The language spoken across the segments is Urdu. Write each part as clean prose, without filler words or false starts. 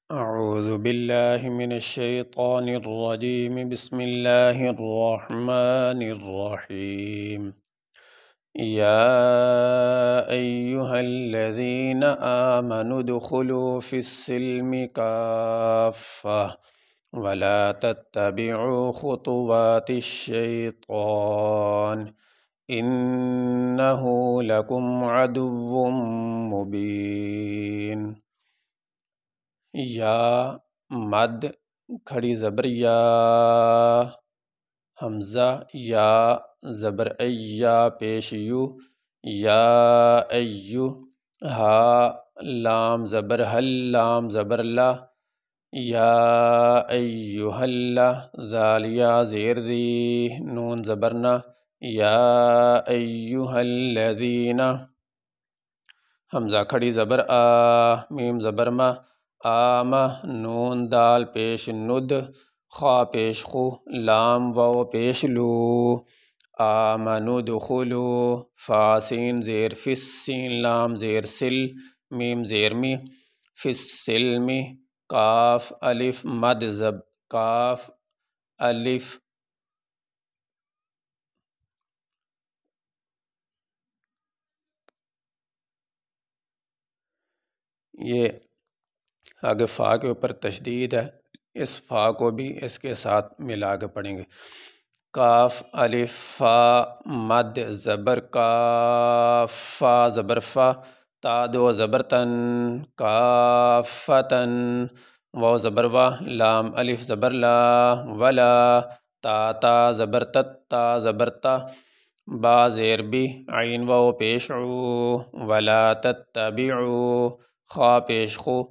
اعوذ باللہ من الشیطان الرجیم بسم اللہ الرحمن الرحیم یا ایہا الذین آمنوا ادخلوا فی السلم کافہ ولا تتبعوا خطوات الشیطان انہ لکم عدو مبین۔ یا مد کھڑی زبر یا، حمزہ یا زبر ایا پیش یو، یا ایو، ہا لام زبر ہل لام زبر لا، یا ایہا اللہ ذال یا زیر زی نون زبر نا، یا ایہا الذین حمزہ کھڑی زبر آ میم زبر ما، آمہ نون دال پیش ند خا پیش خو لام واو پیش لو، آمنوا ادخلوا فا سین زیر فس سین لام زیر سل میم زیر می، فی السلم کاف الف مد زب کاف الف یہ آگے فا کے اوپر تشدید ہے، اس فا کو بھی اس کے ساتھ ملا کے پڑھیں گے۔ کاف الف فا مد زبر کاف فا زبر فا، تا دو زبر تن کافتن، واو زبر وا لام الف زبر لا ولا، تا تا زبر تت تا زبر تا، با زیر بی عین واو پیش عو، ولا تتبعوا خا پیش خو،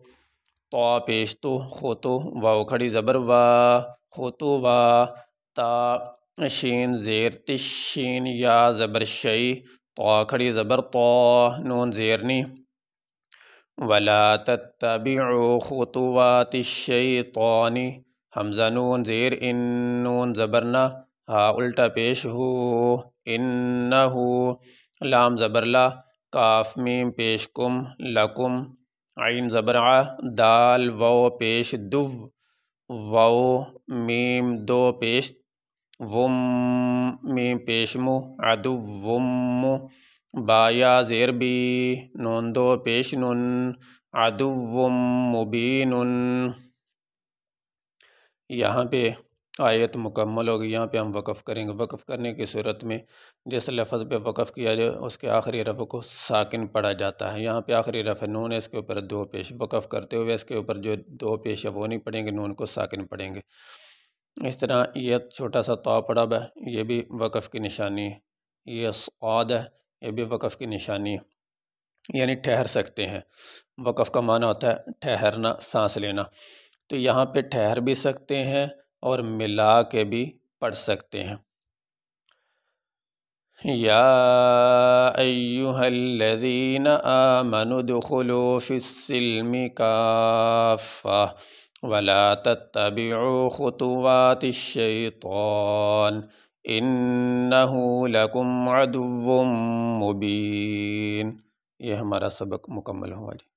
طا پیش تو خطو واو کھڑی زبر وا خطو وا، تا شین زیر تش شین یا زبر شی، طا کھڑی زبر طا نون زیر نی، ولا تتبعوا خطوات الشیطان، حمزہ نون زیر ان نون زبر نا، ہا الٹا پیش ہو انہو، لام زبر لا کاف میم پیش کم لکم، عین زبر ع دال واو پیش دو، واو میم دو پیش وم میم پیش مو عدوم، با یا زیر بی نون دو پیش نن عدو مبین۔ یہاں پہ آیت مکمل ہوگی، یہاں پہ ہم وقف کریں گے۔ وقف کرنے کی صورت میں جس لفظ پہ وقف کیا جائے اس کے آخری رفع کو ساکن پڑھا جاتا ہے۔ یہاں پہ آخری رفع نون ہے، اس کے اوپر دو پیش، وقف کرتے ہوئے اس کے اوپر جو دو پیش ہے وہ نہیں پڑھیں گے، نون کو ساکن پڑھیں گے۔ اس طرح یہ چھوٹا سا طا پڑا ہے، یہ بھی وقف کی نشانی ہے۔ یہ صاد ہے، یہ بھی وقف کی نشانی ہے، یعنی ٹھہر سکتے ہیں۔ وقف کا معنی ہوتا ہے ٹھہرنا، سانس لینا، تو یہاں پہ ٹھہر بھی سکتے ہیں اور ملا کے بھی پڑھ سکتے ہیں۔ یا ایہا الذین آمنوا ادخلوا فی السلم کافہ ولا تتبعوا خطوات الشیطان انہ لکم عدو مبین۔ یہ ہمارا سبق مکمل ہوا جی۔